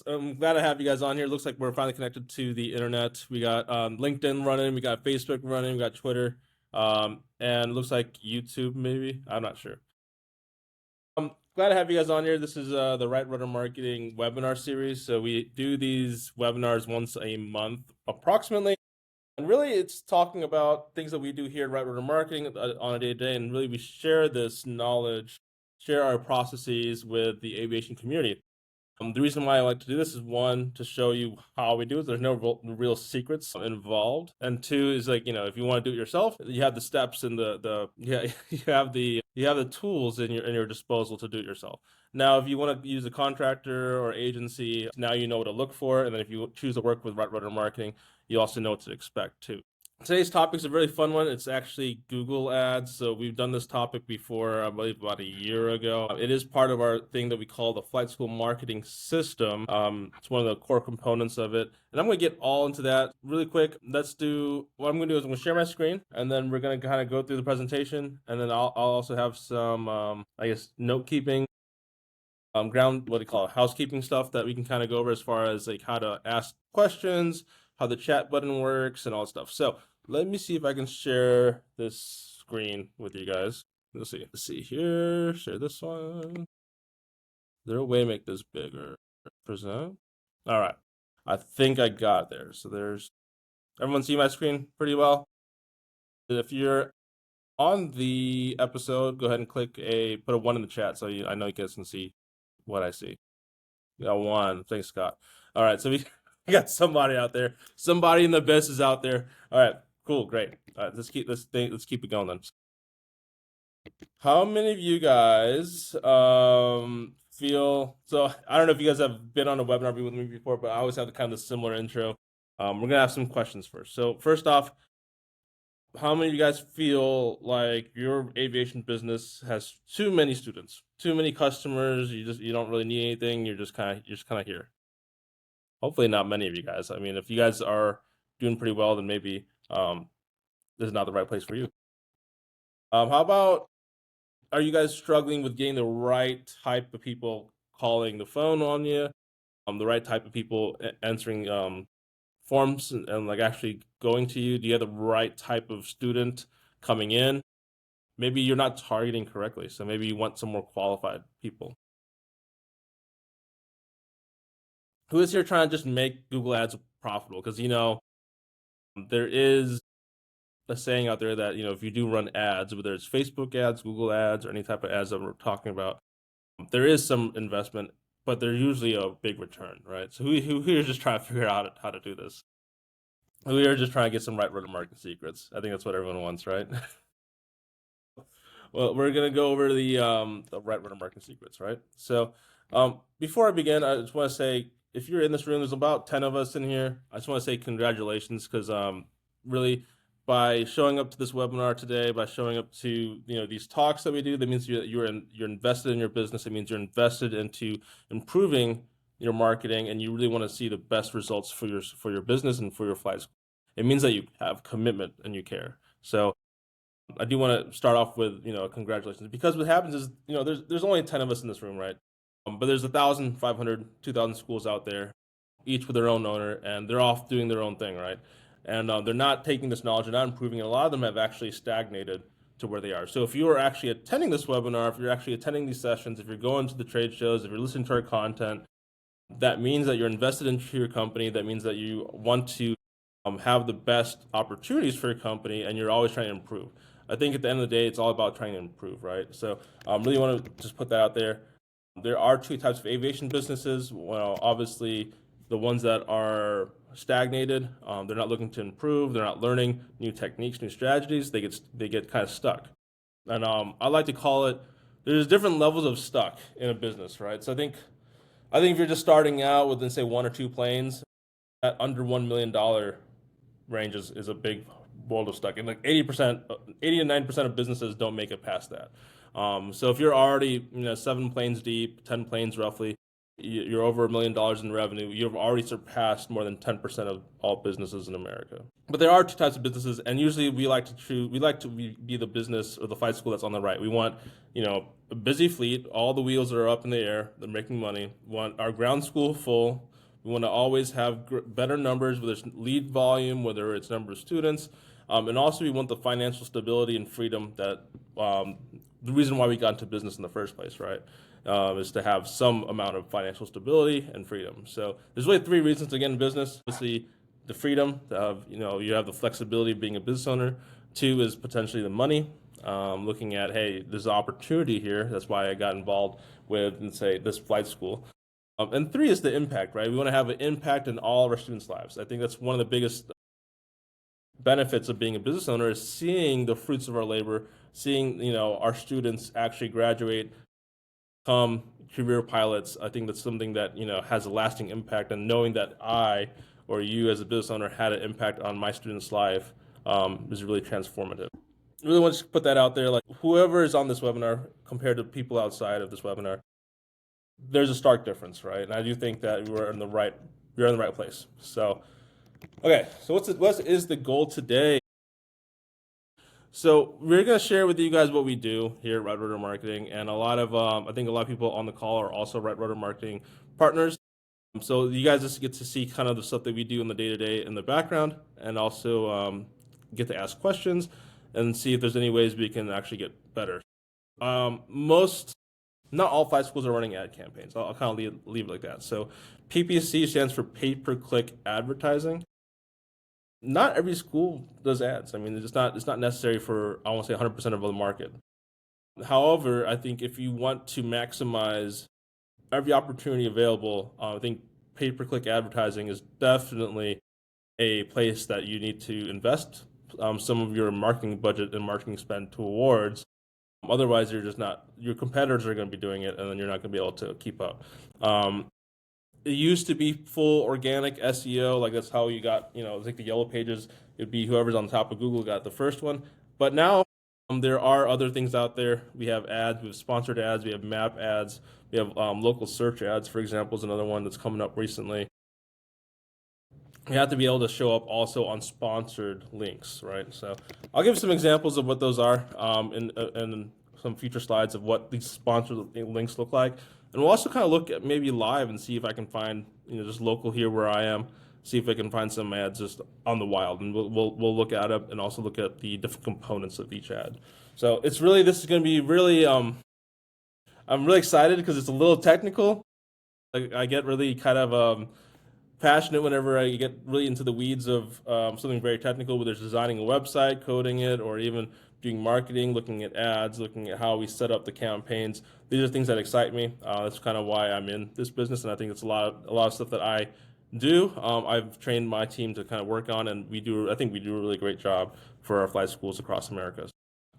I'm glad to have you guys on here. Looks like we're finally connected to the internet. We got LinkedIn running, we got Facebook running, we got Twitter, and looks like YouTube maybe. I'm not sure. Glad to have you guys on here. This is the Right Rudder Marketing webinar series. So we do these webinars once a month, approximately. And really, it's talking about things that we do here at Right Rudder Marketing on a day-to-day, and really we share this knowledge, share our processes with the aviation community. The reason why I like to do this is one, to show you how we do it. There's no real secrets involved, and two is like, if you want to do it yourself, you have the steps and you have the tools in your disposal to do it yourself. Now, if you want to use a contractor or agency, now you know what to look for, and then if you choose to work with Right Rudder Marketing, you also know what to expect too. Today's topic is a really fun one. It's actually Google Ads. So we've done this topic before, I believe about a year ago. It is part of our thing that we call the flight school marketing system. It's one of the core components of it. And I'm going to get all into that really quick. What I'm going to do is I'm going to share my screen, and then we're going to kind of go through the presentation. And then I'll also have some, note keeping, housekeeping stuff that we can kind of go over as far as like how to ask questions, how the chat button works, and all that stuff. So let me see if I can share this screen with you guys. Let's see here. Share this one. Is there a way to make this bigger? Present. All right. I think I got there. So everyone see my screen pretty well? If you're on the episode, go ahead and put a 1 in the chat so I know you guys can see what I see. We got 1. Thanks, Scott. All right. So we got somebody out there. Somebody in the abyss is out there. All right, cool, great. All right, let's keep it going then. How many of you guys feel so? I don't know if you guys have been on a webinar with me before, but I always have kind of the similar intro. We're gonna have some questions first. So first off, how many of you guys feel like your aviation business has too many students, too many customers? You don't really need anything. You're just kind of here. Hopefully not many of you guys. I mean, if you guys are doing pretty well, then maybe this is not the right place for you. How about, are you guys struggling with getting the right type of people calling the phone on you, the right type of people answering forms and like actually going to you? Do you have the right type of student coming in? Maybe you're not targeting correctly, so maybe you want some more qualified people. Who is here trying to just make Google Ads profitable? Because there is a saying out there that if you do run ads, whether it's Facebook ads, Google ads, or any type of ads that we're talking about, there is some investment, but they're usually a big return, right? So who here is just trying to figure out how to do this? We are just trying to get some Right Rudder marketing secrets. I think that's what everyone wants, right? Well, we're gonna go over the Right Rudder marketing secrets, right? So before I begin, I just want to say, if you're in this room, there's about 10 of us in here. I just want to say congratulations, because really, by showing up to this webinar today, by showing up to these talks that we do, that means you're invested in your business. It means you're invested into improving your marketing, and you really want to see the best results for your business and for your flights. It means that you have commitment and you care. So I do want to start off with congratulations, because what happens is there's only 10 of us in this room, right? But there's 1,500, 2,000 schools out there, each with their own owner, and they're off doing their own thing, right? And they're not taking this knowledge and not improving. And a lot of them have actually stagnated to where they are. So if you are actually attending this webinar, if you're actually attending these sessions, if you're going to the trade shows, if you're listening to our content, that means that you're invested into your company. That means that you want to have the best opportunities for your company, and you're always trying to improve. I think at the end of the day, it's all about trying to improve, right? So really want to just put that out there. There are 2 types of aviation businesses. Well, obviously, the ones that are stagnated, they're not looking to improve, they're not learning new techniques, new strategies, they get kind of stuck. And I like to call it, there's different levels of stuck in a business, right? So I think if you're just starting out with, let's say, 1 or 2 planes, at under $1 million range is a big world of stuck. And like 80 to 90% of businesses don't make it past that. So if you're already 7 planes deep, 10 planes roughly, you're over $1 million in revenue. You've already surpassed more than 10% of all businesses in America. But there are 2 types of businesses, and usually we like to be the business or the flight school that's on the right. We want a busy fleet, all the wheels are up in the air, they're making money. We want our ground school full. We want to always have better numbers, whether it's lead volume, whether it's number of students, and also we want the financial stability and freedom that the reason why we got into business in the first place, right? Is to have some amount of financial stability and freedom. So there's really three reasons to get in business. Obviously, the freedom of, you have the flexibility of being a business owner. Two is potentially the money. Looking at, hey, there's an opportunity here. That's why I got involved with, and say, this flight school. And three is the impact, right? We want to have an impact in all of our students' lives. I think that's one of the biggest benefits of being a business owner is seeing the fruits of our labor, seeing, our students actually graduate, become career pilots. I think that's something that, has a lasting impact, and knowing that I or you as a business owner had an impact on my student's life is really transformative. I really want to put that out there. Like, whoever is on this webinar compared to people outside of this webinar, there's a stark difference, right? And I do think that we're in the right place. So, okay, so what is the goal today? So we're gonna share with you guys what we do here at Red Rotor Marketing, and I think a lot of people on the call are also Red Rotor Marketing partners. So you guys just get to see kind of the stuff that we do in the day-to-day in the background, and also get to ask questions and see if there's any ways we can actually get better. Not all flight schools are running ad campaigns. I'll kind of leave it like that. So PPC stands for pay-per-click advertising. Not every school does ads. I mean, it's not necessary for, I want to say, 100% of the market. However, I think if you want to maximize every opportunity available, I think pay-per-click advertising is definitely a place that you need to invest some of your marketing budget and marketing spend towards. Otherwise, your competitors are going to be doing it, and then you're not going to be able to keep up. It used to be full organic SEO, like that's how you got, like the yellow pages. It'd be whoever's on top of Google got the first one. But now there are other things out there. We have ads, we have sponsored ads, we have map ads, we have local search ads, for example, is another one that's coming up recently. You have to be able to show up also on sponsored links, right? So I'll give some examples of what those are in some future slides of what these sponsored links look like. And we'll also kind of look at maybe live and see if I can find, just local here where I am, see if I can find some ads just on the wild. And we'll look at it and also look at the different components of each ad. So this is going to be really, I'm really excited because it's a little technical. I get really kind of passionate whenever I get really into the weeds of something very technical, whether it's designing a website, coding it, or even doing marketing, looking at ads, looking at how we set up the campaigns. These are things that excite me. That's kind of why I'm in this business, and I think it's a lot of stuff that I do. I've trained my team to kind of work on, and I think we do a really great job for our flight schools across America.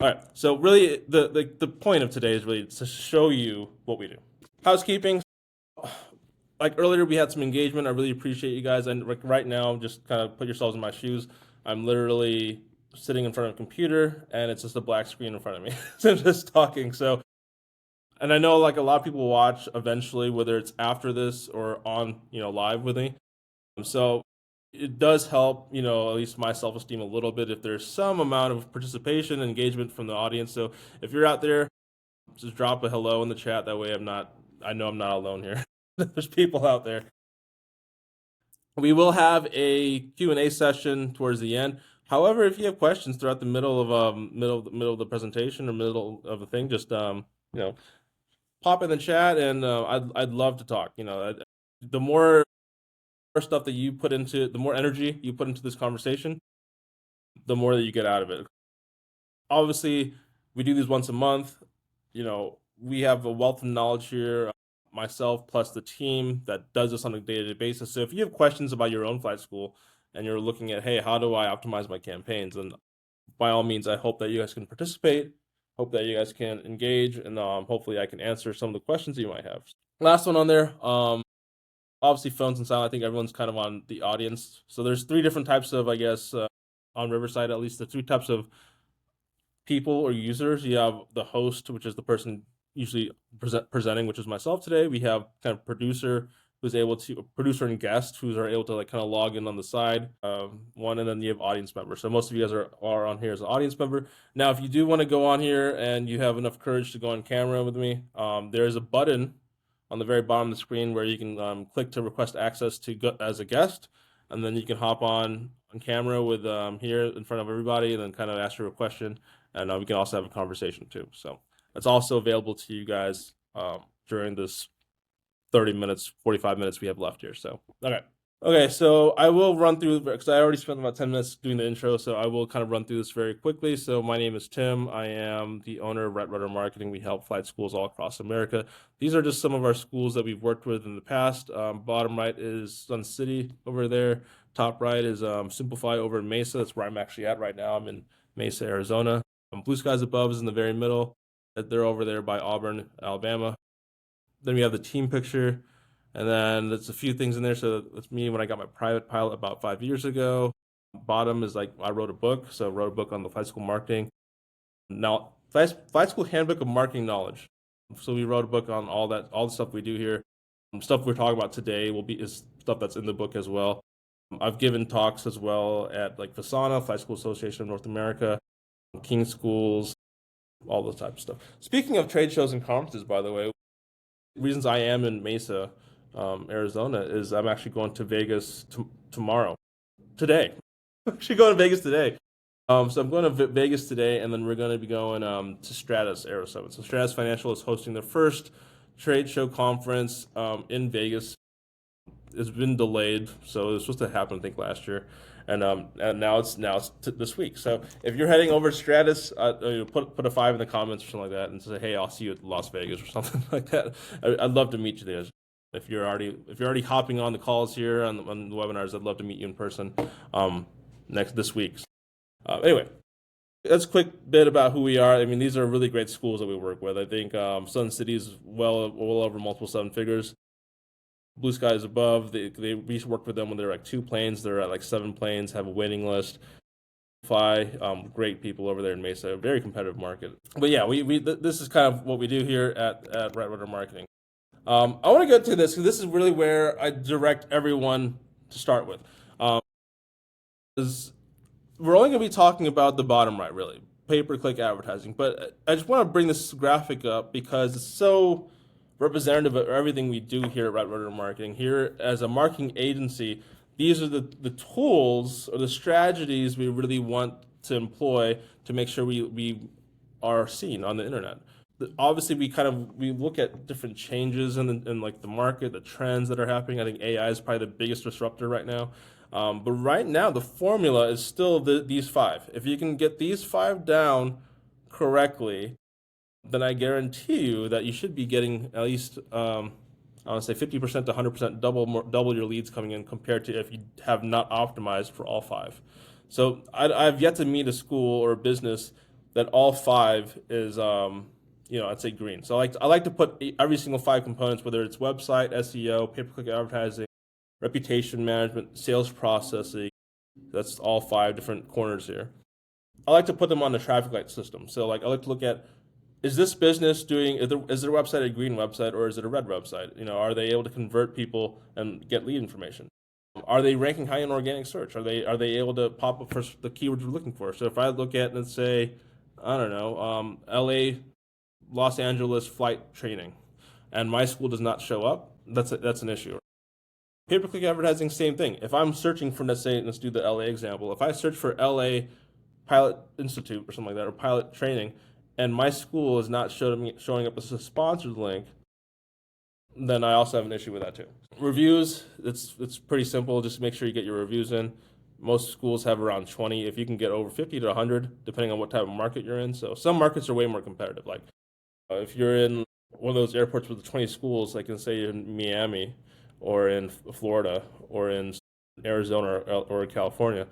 All right, so really the point of today is really to show you what we do. Housekeeping. Like earlier, we had some engagement. I really appreciate you guys. And right now, just kind of put yourselves in my shoes. I'm literally sitting in front of a computer, and it's just a black screen in front of me. So I'm just talking. So, and I know like a lot of people watch eventually, whether it's after this or on, live with me. So it does help, at least my self-esteem a little bit if there's some amount of participation and engagement from the audience. So if you're out there, just drop a hello in the chat. That way I know I'm not alone here. There's people out there. We will have a Q&A session towards the end. However, if you have questions throughout the middle of the presentation or middle of the thing, just pop in the chat, and I'd love to talk. The more stuff that you put into, the more energy you put into this conversation, the more that you get out of it. Obviously, we do these once a month. We have a wealth of knowledge here. Myself plus the team that does this on a day-to-day basis. So if you have questions about your own flight school and you're looking at, hey, how do I optimize my campaigns? And by all means, I hope that you guys can participate, hope that you guys can engage, and hopefully I can answer some of the questions that you might have. Last one on there, obviously phones and sound. I think everyone's kind of on the audience. So there's three different types of, I guess, on Riverside, at least the three types of people or users. You have the host, which is the person usually presenting, which is myself today. We have kind of producer and guest who are able to like kind of log in on the side one, and then you have audience member. So most of you guys are on here as an audience member. Now, if you do want to go on here and you have enough courage to go on camera with me, there is a button on the very bottom of the screen where you can click to request access to go as a guest, and then you can hop on camera with here in front of everybody, and then kind of ask your question, and we can also have a conversation too. So it's also available to you guys during this 30 minutes, 45 minutes we have left here. So okay. Okay, so I will run through because I already spent about 10 minutes doing the intro, so I will kind of run through this very quickly. So my name is Tim. I am the owner of Red Rudder Marketing. We help flight schools all across America. These are just some of our schools that we've worked with in the past. Bottom right is Sun City over there. Top right is Simplify over in Mesa. That's where I'm actually at right now. I'm in Mesa, Arizona. Blue Skies Above is in the very middle. They're over there by Auburn, Alabama. Then we have the team picture. And then there's a few things in there. So that's me when I got my private pilot about 5 years ago. Bottom is like I wrote a book. So I wrote a book on the flight school marketing. Now, flight school handbook of marketing knowledge. So we wrote a book on all that, all the stuff we do here. Stuff we're talking about today is stuff that's in the book as well. I've given talks as well at like FASANA, Flight School Association of North America, King Schools, all those types of stuff. Speaking of trade shows and conferences, by the way, reasons I am in Mesa, Arizona, is I'm actually going to Vegas tomorrow, today. I'm actually going to Vegas today. So I'm going to Vegas today, and then we're going to be going to Stratus Aero Summit. So Stratus Financial is hosting their first trade show conference in Vegas. It's been delayed, so it was supposed to happen, I think, last year, and now it's this week. So if you're heading over to Stratus, put a 5 in the comments or something like that, and say, hey, I'll see you at Las Vegas or something like that. I'd love to meet you there. If you're already hopping on the calls here on the webinars, I'd love to meet you in person this week. Anyway, that's a quick bit about who we are. I mean, these are really great schools that we work with. I think Sun City is well over multiple 7 figures. Blue Skies Above, we worked with them when they're like 2 planes. They're at like 7 planes, have a waiting list. Fly, great people over there in Mesa, very competitive market. But yeah, this is kind of what we do here at Red Rudder Marketing. I want to get to this because this is really where I direct everyone to start with. We're only going to be talking about the bottom right, really, pay-per-click advertising. But I just want to bring this graphic up because it's so representative of everything we do here at Red Rudder Marketing. Here, as a marketing agency, these are the tools or the strategies we really want to employ to make sure we are seen on the internet. Obviously, we look at different changes in like the market, the trends that are happening. I think AI is probably the biggest disruptor right now. But right now, the formula is still these 5. If you can get these 5 down correctly, then I guarantee you that you should be getting at least, I want to say 50% to 100% double your leads coming in compared to if you have not optimized for all 5. So I've yet to meet a school or a business that all 5 is, I'd say green. So I like to put every single 5 components, whether it's website, SEO, pay-per-click advertising, reputation management, sales processing. That's all 5 different corners here. I like to put them on the traffic light system. So like I like to look at, is this business is their website a green website or is it a red website? Are they able to convert people and get lead information? Are they ranking high in organic search? Are they able to pop up for the keywords we're looking for? So if I look at, let's say, I don't know, LA, Los Angeles flight training, and my school does not show up, that's an issue. Pay-per-click advertising, same thing. If I'm searching for, let's do the LA example. If I search for LA Pilot Institute or something like that, or pilot training, and my school is not showing up as a sponsored link, then I also have an issue with that too. Reviews, it's pretty simple. Just make sure you get your reviews in. Most schools have around 20. If you can get over 50 to 100, depending on what type of market you're in. So some markets are way more competitive. Like if you're in one of those airports with 20 schools, like in say in Miami or in Florida or in Arizona or California,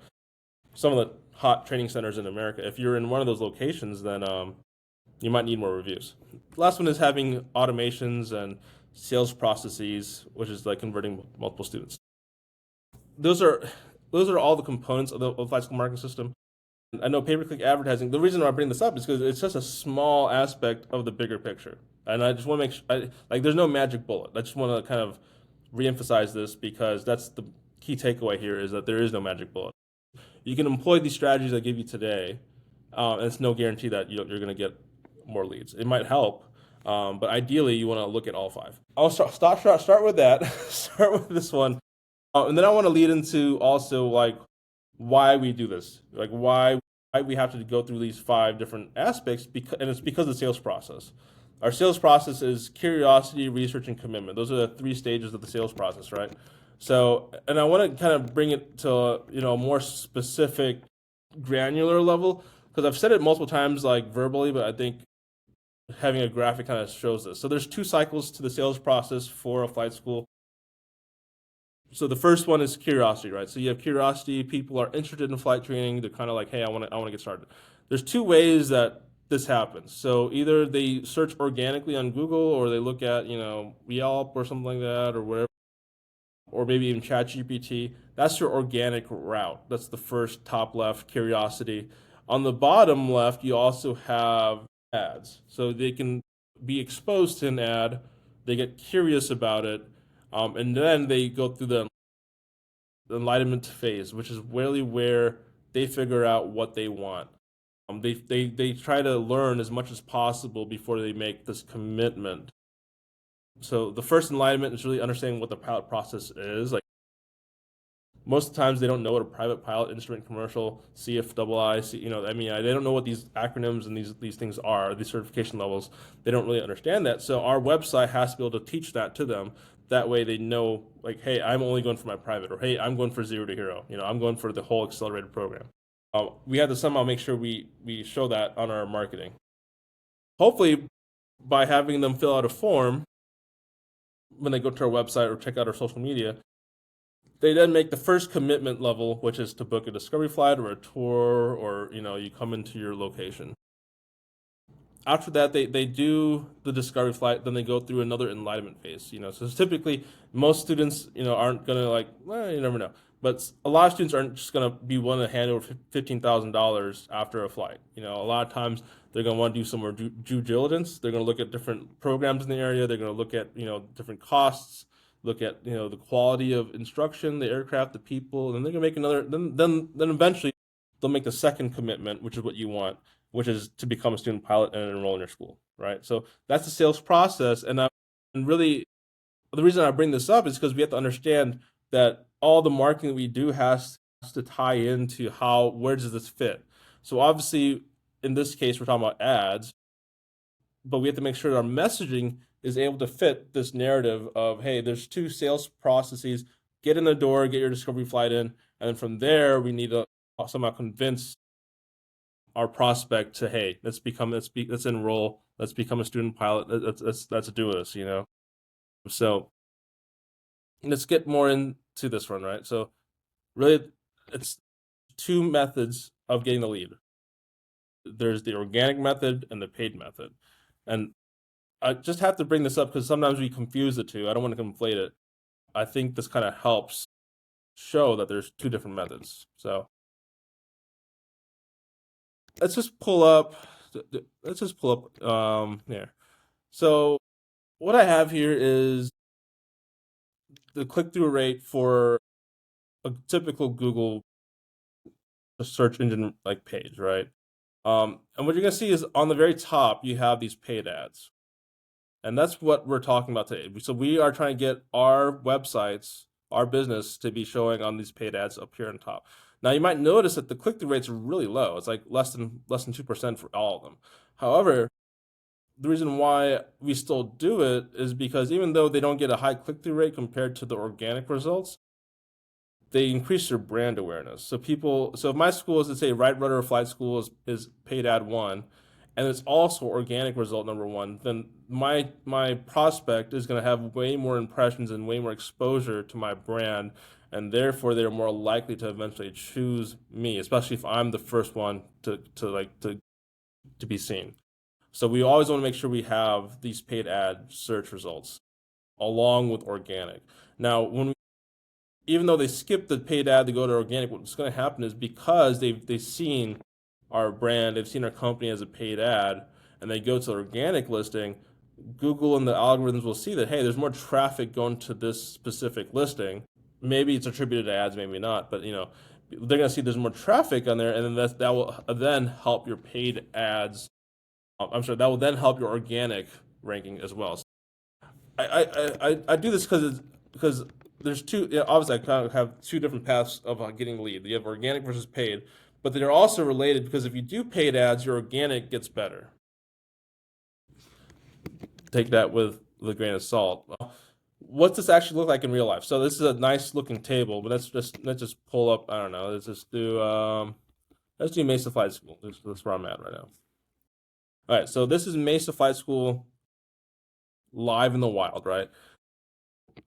some of the hot training centers in America, if you're in one of those locations, then you might need more reviews. The last one is having automations and sales processes, which is like converting multiple students. Those are all the components of the flight school marketing system. I know pay-per-click advertising. The reason why I bring this up is because it's just a small aspect of the bigger picture, and I just want to make sure, there's no magic bullet. I just want to kind of reemphasize this because that's the key takeaway here is that there is no magic bullet. You can employ these strategies I give you today, and it's no guarantee that you're going to get more leads. It might help, But ideally, you want to look at all five. I'll start with that. Start with this one, and then I want to lead into also like why we do this, like why we have to go through these five different aspects. Because and it's because of the sales process. Our sales process is curiosity, research, and commitment. Those are the three stages of the sales process, right? So, and I want to kind of bring it to a more specific, granular level because I've said it multiple times, like verbally, but I think having a graphic kind of shows this. So there's two cycles to the sales process for a flight school. So the first one is curiosity, right? So you have curiosity, people are interested in flight training, they're kind of like, hey, I want to get started. There's two ways that this happens. So either they search organically on Google or they look at, Yelp or something like that or wherever, or maybe even ChatGPT. That's your organic route. That's the first top left, curiosity. On the bottom left, you also have ads. So they can be exposed to an ad, they get curious about it, and then they go through the enlightenment phase, which is really where they figure out what they want. They try to learn as much as possible before they make this commitment. So the first enlightenment is really understanding what the pilot process is. Like most of the times, they don't know what a private pilot instrument commercial, CFII, MEI. They don't know what these acronyms and these things are. These certification levels. They don't really understand that. So our website has to be able to teach that to them. That way, they know like, hey, I'm only going for my private, or hey, I'm going for zero to hero. I'm going for the whole accelerated program. We have to somehow make sure we show that on our marketing. Hopefully, by having them fill out a form when they go to our website or check out our social media, they then make the first commitment level, which is to book a discovery flight or a tour, or you come into your location. After that, they do the discovery flight, then they go through another enlightenment phase. So typically most students aren't gonna like, well, you never know, but a lot of students aren't just gonna be willing to hand over $15,000 after a flight. A lot of times they're gonna want to do some more due diligence. They're gonna look at different programs in the area. They're gonna look at different costs, look at the quality of instruction, the aircraft, the people, and then they're gonna make another. Then eventually they'll make the second commitment, which is what you want, which is to become a student pilot and enroll in your school, right? So that's the sales process, and really the reason I bring this up is because we have to understand that all the marketing we do has to tie into where does this fit. So obviously, in this case, we're talking about ads, but we have to make sure that our messaging is able to fit this narrative of, hey, there's two sales processes. Get in the door, get your discovery flight in, and then from there we need to somehow convince our prospect to, hey, let's enroll, let's become a student pilot, let's do this. So let's get more into this one, right? So really, it's two methods of getting the lead. There's the organic method and the paid method, and I just have to bring this up because sometimes we confuse the two. I don't want to conflate it. I think this kind of helps show that there's two different methods. So let's just pull up. Here. So what I have here is the click-through rate for a typical Google search engine like page, right? And what you're gonna see is on the very top you have these paid ads, and that's what we're talking about today. So we are trying to get our websites, our business, to be showing on these paid ads up here on top. Now you might notice that the click-through rates are really low. It's like less than 2% for all of them. However, the reason why we still do it is because even though they don't get a high click-through rate compared to the organic results, they increase their brand awareness. So if my school is, to say, Right Rudder Flight School is paid ad one, and it's also organic result number one, then my prospect is going to have way more impressions and way more exposure to my brand, and therefore they're more likely to eventually choose me, especially if I'm the first one to be seen. So we always want to make sure we have these paid ad search results along with organic. Now, even though they skip the paid ad to go to organic, what's going to happen is because they've seen our brand, they've seen our company as a paid ad, and they go to the organic listing, Google and the algorithms will see that, hey, there's more traffic going to this specific listing. Maybe it's attributed to ads, maybe not, but they're going to see there's more traffic on there, and then that will then help your paid ads. I'm sorry, that will then help your organic ranking as well. I do this because there's two. Yeah, obviously, I kind of have two different paths of getting lead. You have organic versus paid, but they're also related because if you do paid ads, your organic gets better. Take that with a grain of salt. What does this actually look like in real life? So this is a nice looking table, but let's just pull up. I don't know. Let's do Mesa Flight School. That's where I'm at right now. All right, so this is Mesa Flight School live in the wild, right?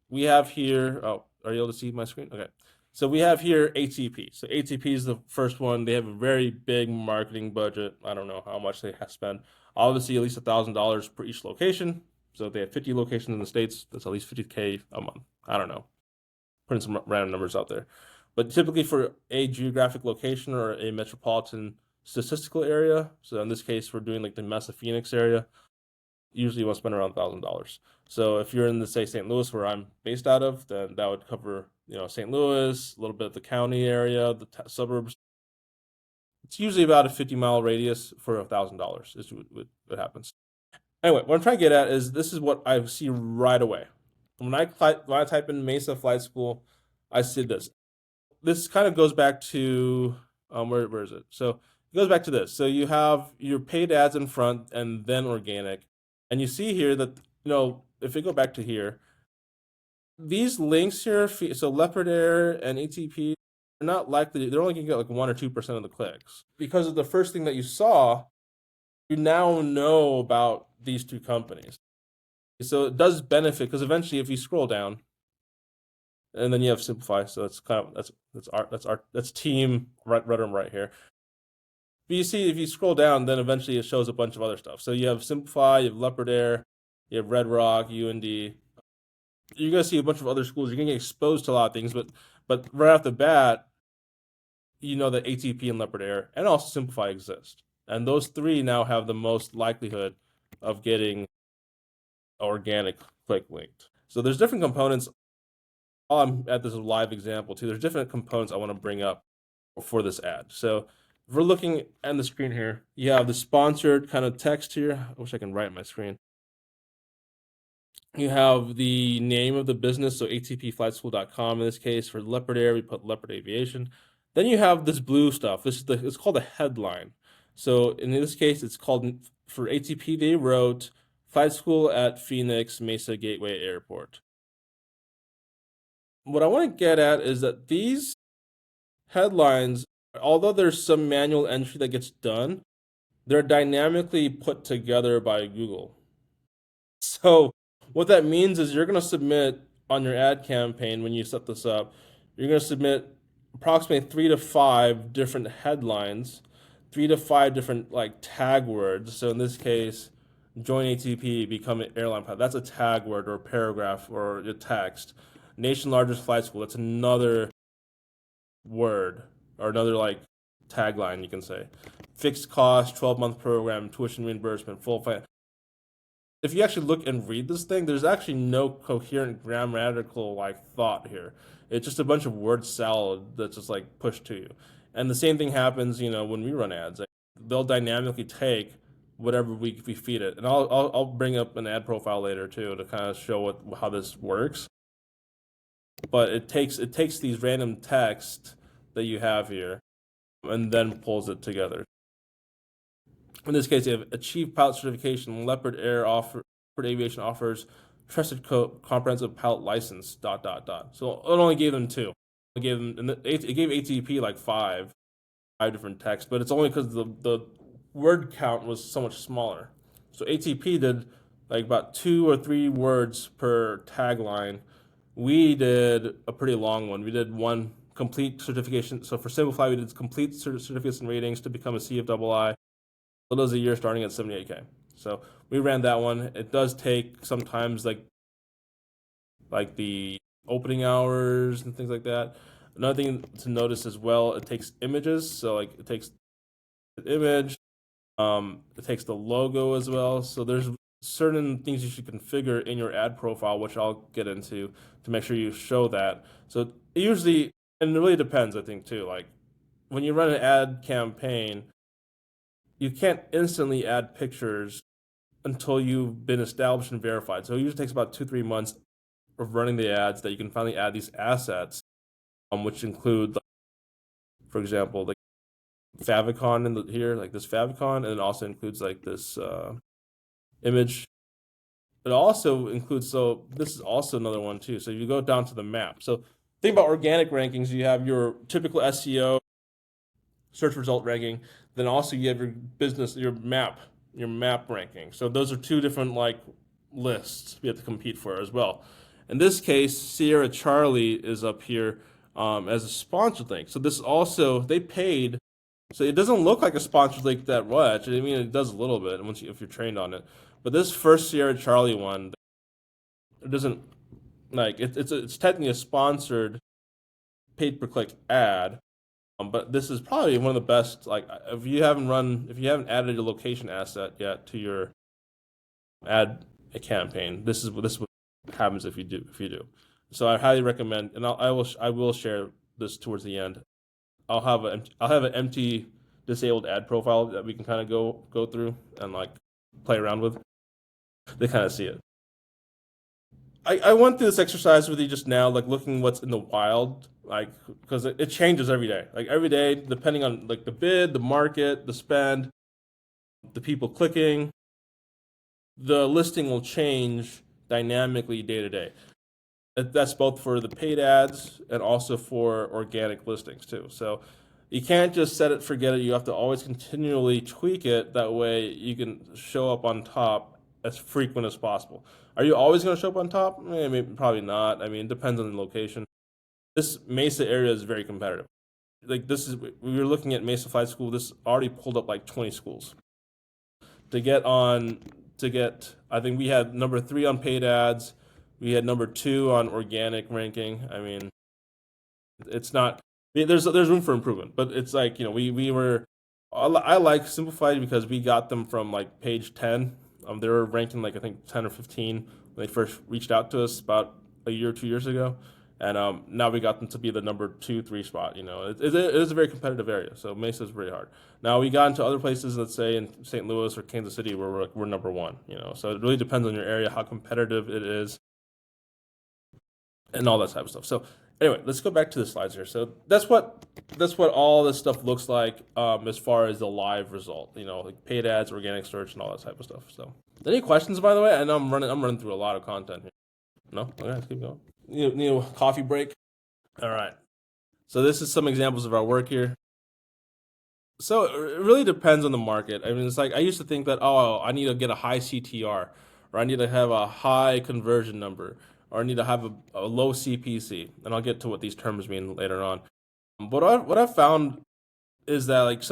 We have here. Oh, are you able to see my screen? Okay. So we have here ATP. So ATP is the first one. They have a very big marketing budget. I don't know how much they have spent. Obviously, at least $1,000 per each location. So if they have 50 locations in the States, that's at least 50K a month. I don't know. Putting some random numbers out there. But typically for a geographic location or a metropolitan statistical area, so in this case, we're doing like the Mesa Phoenix area, usually you want to spend around $1,000. So if you're in the say St. Louis, where I'm based out of, then that would cover St. Louis, a little bit of the county area, the suburbs. It's usually about a 50-mile radius for $1,000 is what happens. Anyway, what I'm trying to get at is this is what I see right away. When I type in Mesa Flight School, I see this. This kind of goes back to where is it? So it goes back to this. So you have your paid ads in front and then organic. And you see here that, if we go back to here, these links here, so Leopard Air and ATP, are not likely, they're only going to get like 1 or 2% of the clicks. Because of the first thing that you saw, you now know about these two companies. So it does benefit because eventually if you scroll down, and then you have Simplify, so that's kind of that's team Redrum right here. But you see, if you scroll down, then eventually it shows a bunch of other stuff. So you have Simplify, you have Leopard Air, you have Red Rock, UND. You're gonna see a bunch of other schools. You're gonna get exposed to a lot of things, but right off the bat, you know that ATP and Leopard Air and also Simplify exist, and those three now have the most likelihood of getting organic click linked. So there's different components. I'm at this live example too. There's different components I want to bring up for this ad. So if we're looking at the screen here, you have the sponsored kind of text here. I wish I can write my screen. You have the name of the business, so atpflightschool.com in this case. For Leopard Air, we put Leopard Aviation. Then you have this blue stuff. It's called a headline. So in this case, it's called, for ATP, they wrote Flight School at Phoenix Mesa Gateway Airport. What I want to get at is that these headlines, although there's some manual entry that gets done, they're dynamically put together by Google. So what that means is you're going to submit on your ad campaign when you set this up, you're going to submit approximately 3 to 5 different headlines, 3 to 5 different like tag words. So in this case, join ATP, become an airline pilot. That's a tag word or a paragraph or a text. Nation largest flight school. That's another word or another like tagline you can say. Fixed cost, 12-month program, tuition reimbursement, full flight. If you actually look and read this thing, there's actually no coherent grammatical like thought here. It's just a bunch of word salad that's just like pushed to you. And the same thing happens, when we run ads. Like, they'll dynamically take whatever we feed it. And I'll bring up an ad profile later too to kind of show how this works. But it takes these random text that you have here and then pulls it together. In this case, you have achieved pilot certification. Leopard Aviation offers trusted comprehensive pilot license. ... So it only gave them 2. It gave ATP like 5 different texts, but it's only because the word count was so much smaller. So ATP did like about 2 or 3 words per tagline. We did a pretty long one. We did one complete certification. So for Simplify, we did complete certificates and ratings to become a CFII. It was a year starting at 78K. So we ran that one. It does take sometimes like the opening hours and things like that. Another thing to notice as well, it takes images. So like it takes the image, it takes the logo as well. So there's certain things you should configure in your ad profile, which I'll get into to make sure you show that. So usually, and it really depends, I think too. Like when you run an ad campaign, you can't instantly add pictures until you've been established and verified. So it usually takes about 2-3 months of running the ads that you can finally add these assets, which include, like, for example, like favicon in the here, like this favicon, and it also includes like this image. It also includes, so this is also another one too. So you go down to the map. So think about organic rankings. You have your typical SEO, search result ranking. Then also you have your business, your map ranking. So those are two different like lists we have to compete for as well. In this case, Sierra Charlie is up here as a sponsored link. So this is also, they paid. So it doesn't look like a sponsored link that much. I mean, it does a little bit once if you're trained on it. But this first Sierra Charlie one, it doesn't, like it's technically a sponsored paid per click ad. But this is probably one of the best. Like if you haven't added a location asset yet to your ad campaign, this is what happens if you do. So I highly recommend, and I will share this towards the end. I'll have an empty disabled ad profile that we can kind of go through and like play around with. They kind of see it. I went through this exercise with you just now, like looking what's in the wild, like because it changes every day. Like every day, depending on like the bid, the market, the spend, the people clicking, the listing will change dynamically day to day. That's both for the paid ads and also for organic listings too. So you can't just set it, forget it. You have to always continually tweak it. That way you can show up on top as frequent as possible. Are you always going to show up on top? Maybe, probably not. I mean, it depends on the location. This Mesa area is very competitive. Like we were looking at Mesa Flight School. This already pulled up like 20 schools to get on. I think we had number 3 on paid ads. We had number 2 on organic ranking. I mean, it's not. I mean, there's room for improvement, but it's like, we were. I like Simplified because we got them from like page 10. They were ranking like I think 10 or 15 when they first reached out to us about a year or 2 years ago, and now we got them to be the number 2, 3 spot. It is a very competitive area, so Mesa is very hard. Now we got into other places, let's say in St. Louis or Kansas City, where we're number 1. So it really depends on your area, how competitive it is, and all that type of stuff. So anyway, let's go back to the slides here. So that's what all this stuff looks like as far as the live result. Like paid ads, organic search, and all that type of stuff. So, any questions, by the way? I know I'm running through a lot of content here. No, okay, let's keep going. Need a coffee break. All right. So this is some examples of our work here. So it really depends on the market. I mean, it's like I used to think that, oh, I need to get a high CTR, or I need to have a high conversion number, or I need to have a low CPC, and I'll get to what these terms mean later on. But what I've found is that like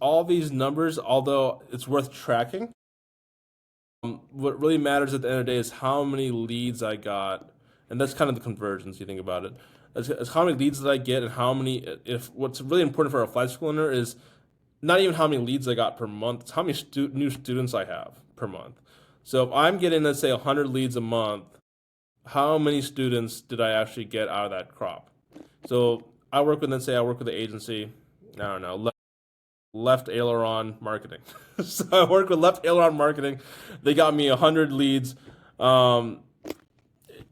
all these numbers, although it's worth tracking, what really matters at the end of the day is how many leads I got, and that's kind of the conversions. You think about it, as how many leads did I get, and how many. If what's really important for a flight school owner is not even how many leads I got per month; it's how many new students I have per month. So if I'm getting, let's say, 100 leads a month, how many students did I actually get out of that crop? So let's say I work with the agency. I don't know, left aileron marketing. So I work with left aileron marketing. They got me 100 leads in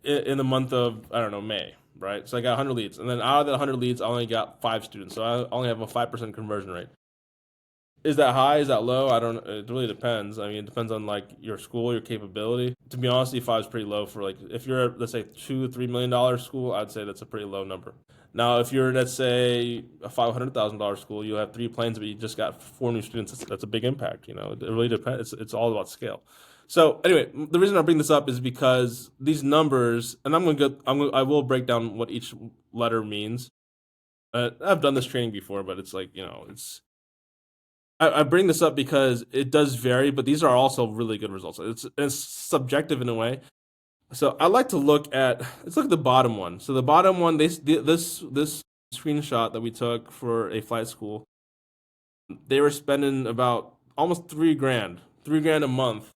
the month of, I don't know, May, right? So I got 100 leads. And then out of the 100 leads, I only got 5 students. So I only have a 5% conversion rate. Is that high? Is that low? I don't. It really depends. I mean, it depends on like your school, your capability. To be honest, 5 is pretty low for like if you're, let's say, $2-3 million school. I'd say that's a pretty low number. Now, if you're, let's say, a $500,000 school, you have 3 planes, but you just got 4 new students. That's a big impact. It really depends. It's all about scale. So anyway, the reason I bring this up is because these numbers, and I will break down what each letter means. I've done this training before, but it's like it's. I bring this up because it does vary, but these are also really good results. It's subjective in a way. So I like to let's look at the bottom one. So the bottom one, this screenshot that we took for a flight school, they were spending about almost $3,000 a month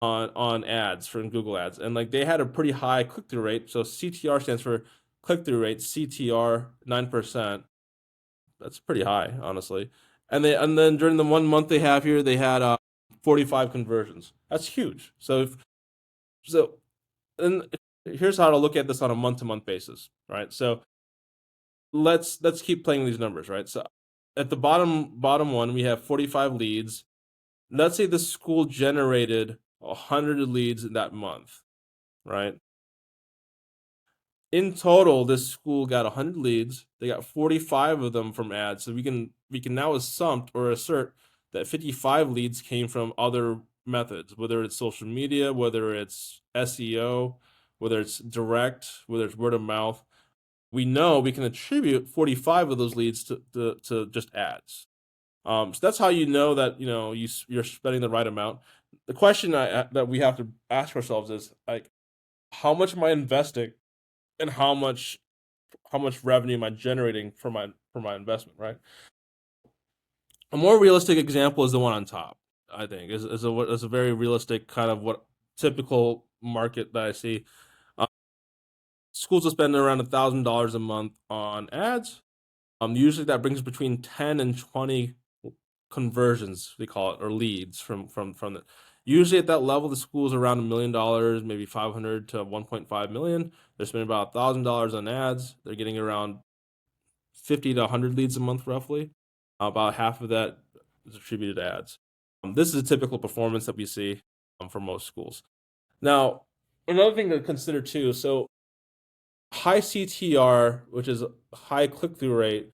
on ads from Google Ads, and like they had a pretty high click through rate. So CTR stands for click through rate. CTR 9%. That's pretty high, honestly. And then during the 1 month they have here, they had 45 conversions. That's huge. So and here's how to look at this on a month-to-month basis, right? So let's keep playing these numbers, right? So at the bottom one, we have 45 leads. Let's say the school generated 100 leads in that month, right? In total, this school got 100 leads. They got 45 of them from ads. So we can now assert that 55 leads came from other methods, whether it's social media, whether it's SEO, whether it's direct, whether it's word of mouth. We know we can attribute 45 of those leads to just ads. So that's how you know that you're spending the right amount. The question that we have to ask ourselves is like, how much am I investing, and how much revenue am I generating for my investment, right? A more realistic example is the one on top. I think is a very realistic kind of what typical market that I see. Uh, Schools will spend around $1,000 a month on ads. Usually that brings between 10 and 20 conversions, we call it, or leads from the. Usually at that level, the school's around $1 million, maybe 500 to 1.5 million. They're spending about $1,000 on ads. They're getting around 50 to 100 leads a month, roughly. About half of that is attributed to ads. This is a typical performance that we see for most schools. Now, another thing to consider too. So high CTR, which is high click-through rate,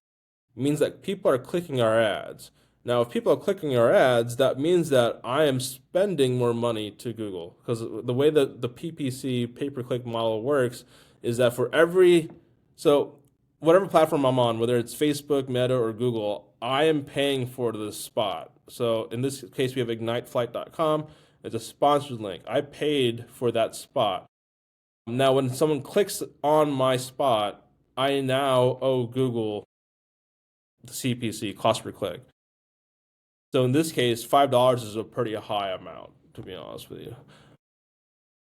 means that people are clicking our ads. Now, if people are clicking our ads, that means that I am spending more money to Google, because the way that the PPC, pay-per-click model works is that so whatever platform I'm on, whether it's Facebook, Meta, or Google, I am paying for the spot. So in this case, we have igniteflight.com. It's a sponsored link. I paid for that spot. Now, when someone clicks on my spot, I now owe Google the CPC, cost per click. So in this case, $5 is a pretty high amount, to be honest with you.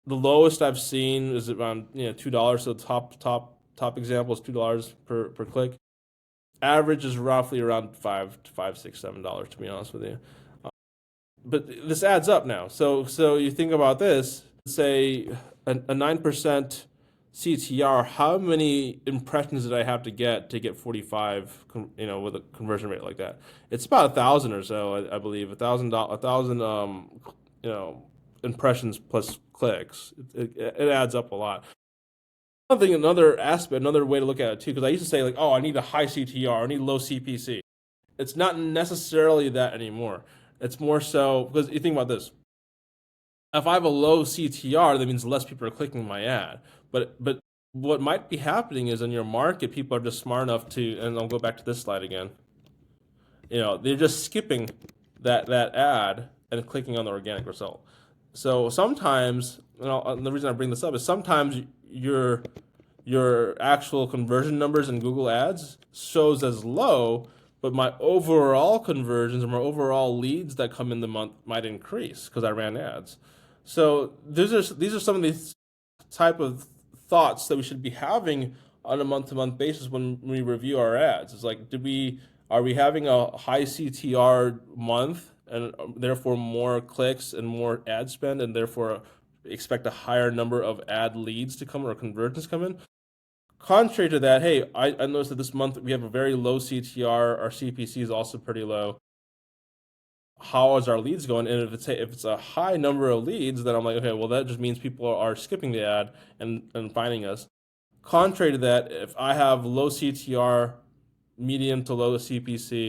The lowest I've seen is around $2. So the top example is $2 per click. Average is roughly around $5, $6, $7, to be honest with you. But this adds up now. So you think about this. Say a 9% CTR. How many impressions did I have to get 45? With a conversion rate like that, it's about 1,000 or so, I believe. 1,000 impressions plus clicks. It adds up a lot. Another way to look at it too, because I used to say like, oh, I need a high CTR, I need low CPC. It's not necessarily that anymore. It's more so because you think about this. If I have a low CTR, that means less people are clicking my ad. But what might be happening is in your market, people are just smart enough to, and I'll go back to this slide again. They're just skipping that ad and clicking on the organic result. So sometimes, and the reason I bring this up is sometimes your actual conversion numbers in Google Ads shows as low, but my overall conversions or my overall leads that come in the month might increase because I ran ads. So these are some of these type of thoughts that we should be having on a month-to-month basis when we review our ads. It's like, are we having a high CTR month and therefore more clicks and more ad spend, and therefore expect a higher number of ad leads to come or conversions come in? Contrary to that, hey, I noticed that this month we have a very low CTR. Our CPC is also pretty low. How is our leads going? And if it's a high number of leads, then I'm like, okay, well, that just means people are skipping the ad and finding us. Contrary to that, if I have low CTR, medium to low CPC,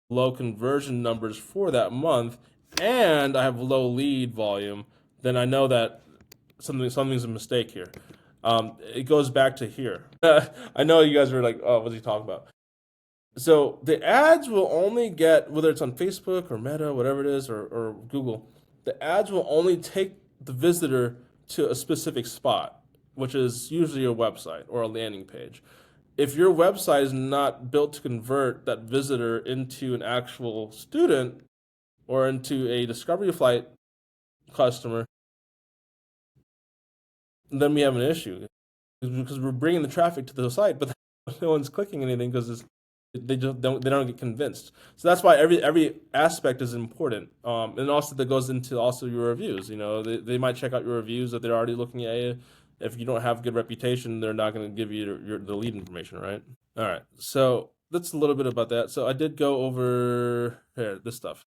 low conversion numbers for that month, and I have low lead volume, then I know that something's a mistake here. It goes back to here. I know you guys are like, oh, what's he talking about? So the ads will only get, whether it's on Facebook or Meta, whatever it is, or Google, the ads will only take the visitor to a specific spot, which is usually a website or a landing page. If your website is not built to convert that visitor into an actual student or into a Discovery Flight customer, then we have an issue because we're bringing the traffic to the site, but no one's clicking anything because They don't get convinced. So that's why every aspect is important. And also that goes into also your reviews. They might check out your reviews if they're already looking at you. If you don't have good reputation, they're not going to give you the lead information, right? All right. So that's a little bit about that. So I did go over here this stuff.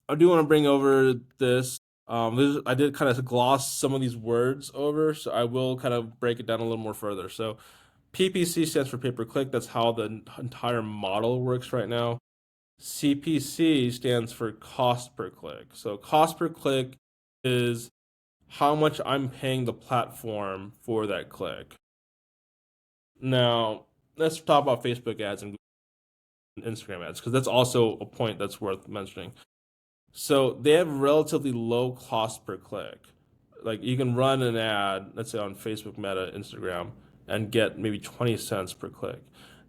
I do want to bring over this. I did kind of gloss some of these words over, so I will kind of break it down a little more further. So PPC stands for pay per click. That's how the entire model works right now. CPC stands for cost per click. So cost per click is how much I'm paying the platform for that click. Now, let's talk about Facebook ads and Instagram ads because that's also a point that's worth mentioning. So they have relatively low cost per click. Like you can run an ad, let's say on Facebook, Meta, Instagram, and get maybe 20 cents per click.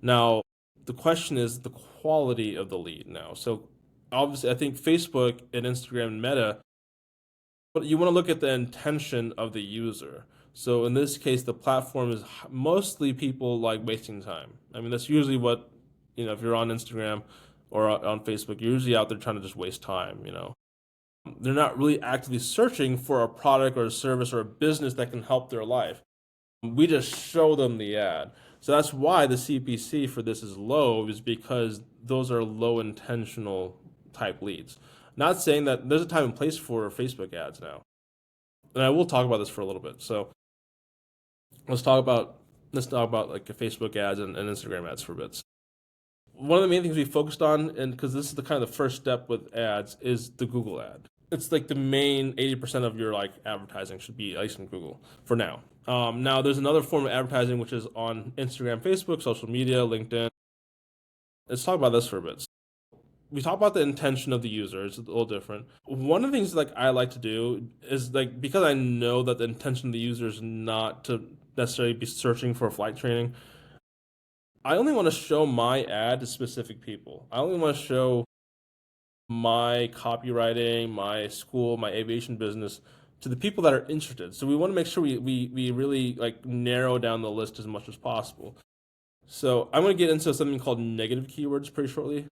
Now, the question is the quality of the lead now. So obviously, I think Facebook and Instagram and Meta, but you want to look at the intention of the user. So in this case, the platform is mostly people like wasting time. I mean, that's usually what, if you're on Instagram or on Facebook, you're usually out there trying to just waste time. They're not really actively searching for a product or a service or a business that can help their life. We just show them the ad. So that's why the CPC for this is low, is because those are low intentional type leads. Not saying that there's a time and place for Facebook ads now. And I will talk about this for a little bit. So let's talk about like Facebook ads and Instagram ads for bits. One of the main things we focused on, and because this is the kind of the first step with ads, is the Google ad. It's like the main 80% of your like advertising should be at least in Google for now. Now there's another form of advertising which is on Instagram, Facebook, social media, LinkedIn. Let's talk about this for a bit. We talk about the intention of the user. It's a little different. One of the things like I like to do is like because I know that the intention of the user is not to necessarily be searching for flight training. I only want to show my ad to specific people. I only want to show my copywriting, my school, my aviation business to the people that are interested. So we want to make sure we really like narrow down the list as much as possible. So I'm going to get into something called negative keywords pretty shortly.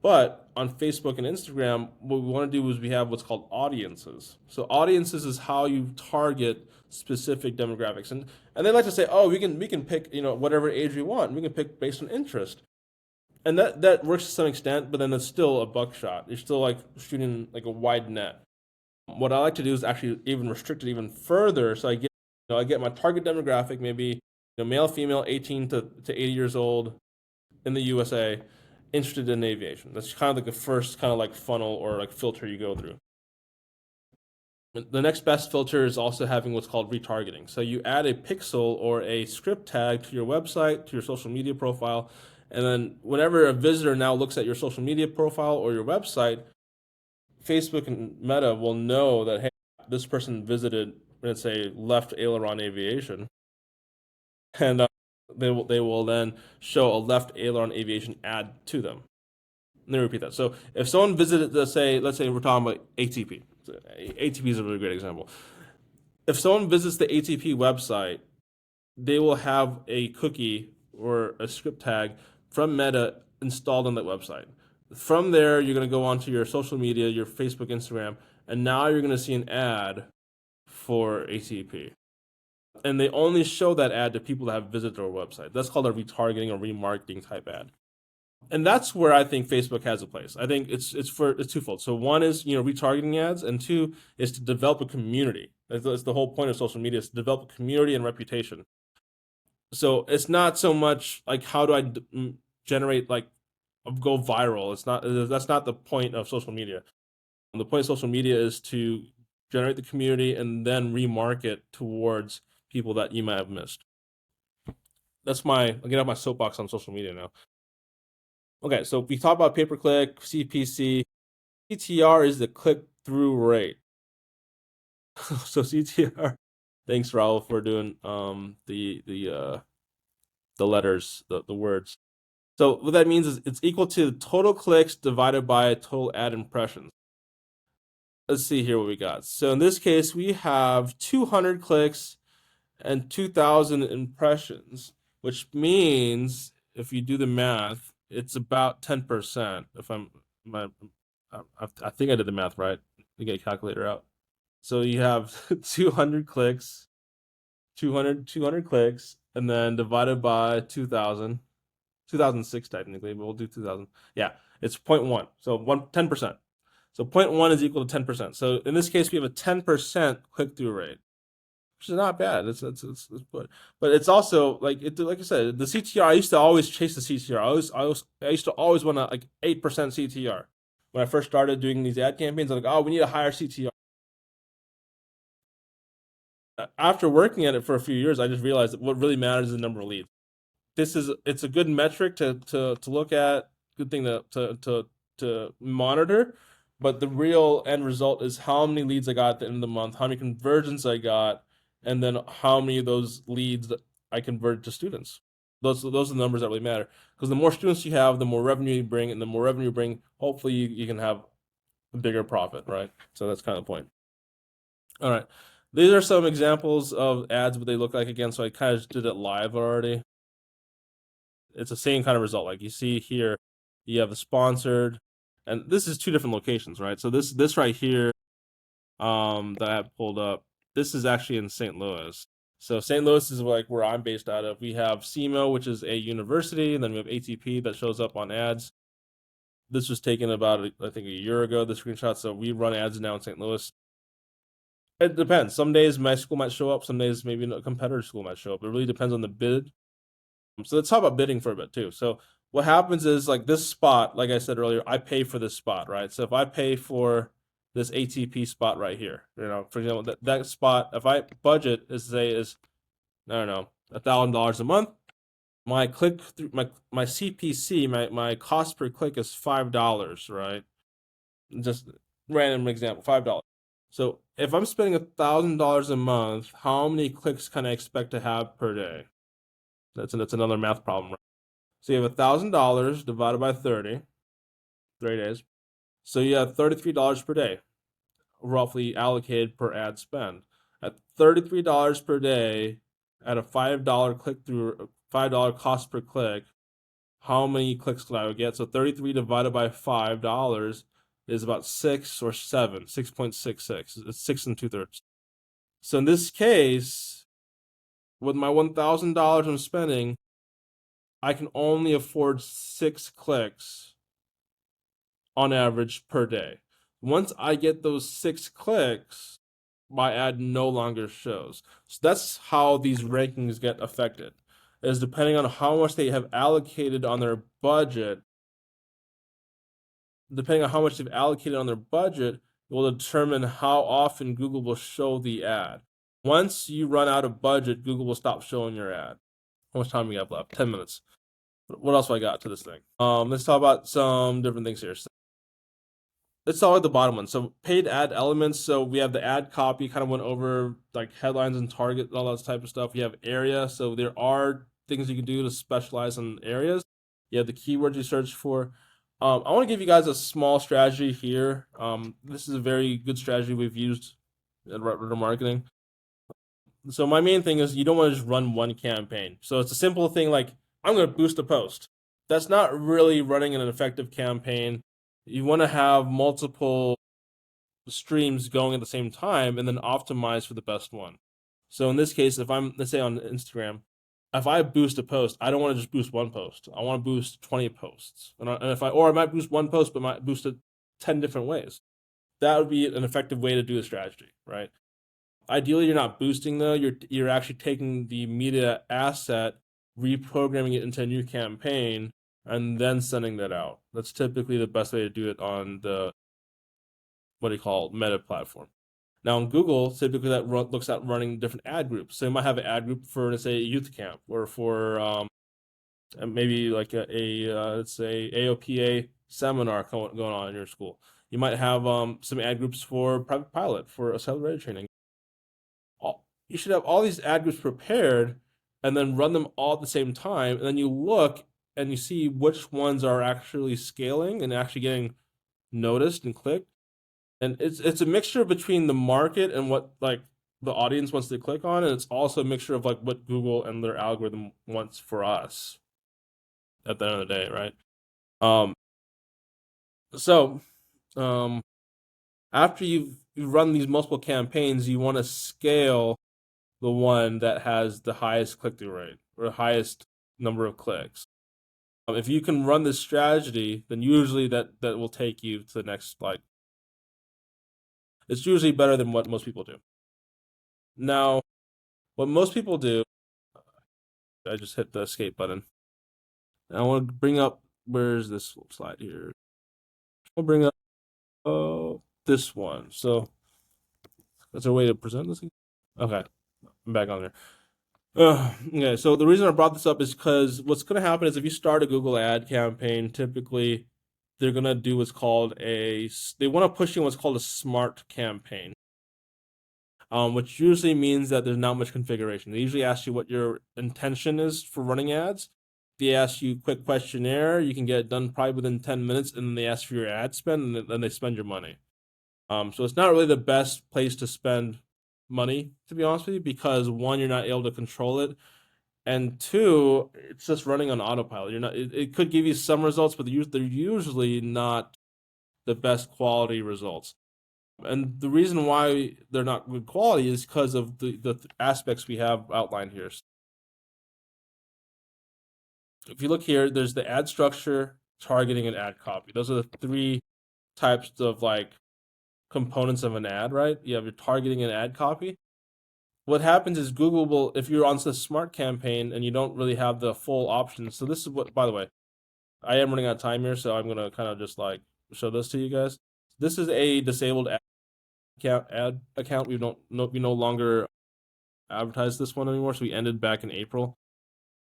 But on Facebook and Instagram, what we want to do is we have what's called audiences. So audiences is how you target specific demographics. And they like to say, oh, we can pick, whatever age we want. We can pick based on interest. And that works to some extent, but then it's still a buckshot. You're still like shooting like a wide net. What I like to do is actually even restrict it even further. So I get my target demographic, maybe male, female, 18 to 80 years old in the USA, interested in aviation. That's kind of like the first kind of like funnel or like filter you go through. The next best filter is also having what's called retargeting. So you add a pixel or a script tag to your website, to your social media profile, and then whenever a visitor now looks at your social media profile or your website, Facebook and Meta will know that, hey, this person visited, let's say, Left Aileron Aviation, and they will then show a Left Aileron Aviation ad to them. Let me repeat that. So if someone visited, let's say we're talking about ATP. ATP is a really great example. If someone visits the ATP website, they will have a cookie or a script tag from Meta installed on that website. From there, you're going to go onto your social media, your Facebook, Instagram, and now you're going to see an ad for ATP. And they only show that ad to people that have visited our website. That's called a retargeting or remarketing type ad. And that's where I think Facebook has a place. I think it's twofold. So one is retargeting ads, and two is to develop a community. That's the whole point of social media, is to develop a community and reputation. So it's not so much like how do I generate like go viral. That's not the point of social media. The point of social media is to generate the community and then remarket towards people that you might have missed. I'll get out my soapbox on social media now. Okay, so we talk about pay-per-click, CPC. CTR is the click-through rate. So CTR, thanks Raul for doing the letters, the words. So what that means is it's equal to total clicks divided by total ad impressions. Let's see here what we got. So in this case, we have 200 clicks and 2,000 impressions, which means if you do the math, it's about 10%. If I think I did the math right. To get a calculator out. So you have 200 clicks, 200 clicks, and then divided by 2,000, 2006 technically, but we'll do 2000. Yeah, it's zero point 0.1. So 10%. So 0.1 is equal to 10%. So in this case, we have a 10% click-through rate, which is not bad. It's but it's also like I said, the CTR. I used to always chase the CTR. I used to always want to like 8% CTR. When I first started doing these ad campaigns, I'm like, oh, we need a higher CTR. After working at it for a few years, I just realized that what really matters is the number of leads. It's a good metric to look at, good thing to monitor, but the real end result is how many leads I got at the end of the month, how many conversions I got, and then how many of those leads that I converted to students. Those are the numbers that really matter. Because the more students you have, the more revenue you bring, and the more revenue you bring, hopefully you can have a bigger profit, right? So that's kind of the point. All right. These are some examples of ads, what they look like again. So I kind of did it live already. It's the same kind of result. Like you see here, you have the sponsored, and this is two different locations, right? So this right here, that I have pulled up, this is actually in St. Louis. So St. Louis is like where I'm based out of. We have SEMO, which is a university, and then we have ATP that shows up on ads. This was taken about, I think, a year ago, the screenshot. So we run ads now in St. Louis. It depends. Some days my school might show up. Some days maybe a competitor school might show up. It really depends on the bid. So let's talk about bidding for a bit too. So what happens is like this spot, like I said earlier, I pay for this spot, right? So if I pay for this ATP spot right here, for example, that spot, if I budget is I don't know, $1,000 a month, my click through my CPC, my cost per click is $5, right? Just random example, $5. So if I'm spending $1,000 a month, how many clicks can I expect to have per day? That's another math problem, right? So you have $1,000 divided by 30 days. So you have $33 per day, roughly allocated per ad spend. At $33 per day, at a $5 click through, $5 cost per click, how many clicks could I get? So 33 divided by $5 is about 6 or 7, 6.66. It's 6 2/3. So in this case, with my $1,000 I'm spending, I can only afford 6 clicks on average per day. Once I get those 6 clicks, my ad no longer shows. So that's how these rankings get affected, is depending on how much they have allocated on their budget. Depending on how much they've allocated on their budget, it will determine how often Google will show the ad. Once you run out of budget, Google will stop showing your ad. How much time we have left? 10 minutes. What else have I got to this thing? Let's talk about some different things here. So let's start with the bottom one. So paid ad elements. So we have the ad copy, kind of went over like headlines and target, all that type of stuff. You have area. So there are things you can do to specialize in areas. You have the keywords you search for. I want to give you guys a small strategy here. This is a very good strategy we've used at Reddit marketing. So my main thing is you don't want to just run one campaign. So it's a simple thing like I'm going to boost a post. That's not really running an effective campaign. You want to have multiple streams going at the same time and then optimize for the best one. So in this case, if I'm, let's say on Instagram, if I boost a post, I don't want to just boost one post. I want to boost 20 posts. And I might boost one post, but might boost it 10 different ways. That would be an effective way to do a strategy, right? Ideally, you're not boosting though. You're actually taking the media asset, reprogramming it into a new campaign, and then sending that out. That's typically the best way to do it on the Meta platform. Now on Google, typically that looks at running different ad groups. So you might have an ad group for, let's say, a youth camp, or for maybe like let's say AOPA seminar going on in your school. You might have some ad groups for private pilot, for accelerator training. You should have all these ad groups prepared and then run them all at the same time. And then you look and you see which ones are actually scaling and actually getting noticed and clicked. And it's a mixture between the market and what, like, the audience wants to click on, and it's also a mixture of like what Google and their algorithm wants for us at the end of the day, right? Um, so um, after you've run these multiple campaigns, you want to scale the one that has the highest click-through rate or highest number of clicks. If you can run this strategy, then usually that will take you to the next like it's usually better than what most people do. Now, what most people do, I just hit the escape button. I want to bring up where's this slide here? I'll bring up this one. So that's a way to present this. Okay, I'm back on there. Okay, so the reason I brought this up is because what's going to happen is if you start a Google ad campaign, typically they're going to do what's called they want to push you what's called a smart campaign, which usually means that there's not much configuration. They usually ask you what your intention is for running ads. They ask you a quick questionnaire. You can get it done probably within 10 minutes, and then they ask for your ad spend, and then they spend your money. So it's not really the best place to spend money, to be honest with you, because one, you're not able to control it, and two, it's just running on autopilot. You're not. It could give you some results, but they're usually not the best quality results. And the reason why they're not good quality is because of the aspects we have outlined here. If you look here, there's the ad structure, targeting, and ad copy. Those are the three types of like components of an ad, right? You have your targeting and ad copy. What happens is Google will, if you're on the smart campaign and you don't really have the full options. So this is what, by the way, I am running out of time here, so I'm gonna kind of just like show this to you guys. This is a disabled ad account. We no longer advertise this one anymore, so we ended back in April.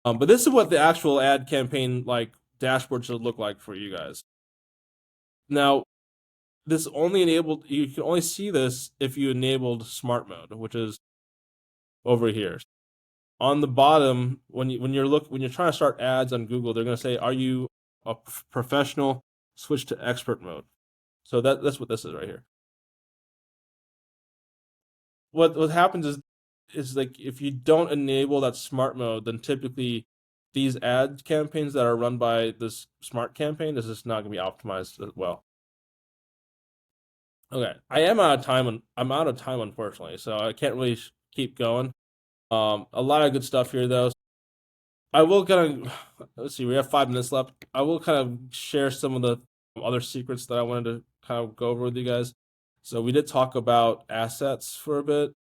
But this is what the actual ad campaign like dashboard should look like for you guys. Now, this only enabled you can only see this if you enabled smart mode, which is over here. On the bottom, when you're trying to start ads on Google, they're going to say, "Are you a professional? Switch to expert mode." So that's what this is right here. What happens is like if you don't enable that smart mode, then typically these ad campaigns that are run by this smart campaign, this is not going to be optimized as well. Okay, I am out of time. I'm out of time, unfortunately, so I can't really keep going. A lot of good stuff here, though. I will kind of let's see. We have 5 minutes left. I will kind of share some of the other secrets that I wanted to kind of go over with you guys. So we did talk about assets for a bit.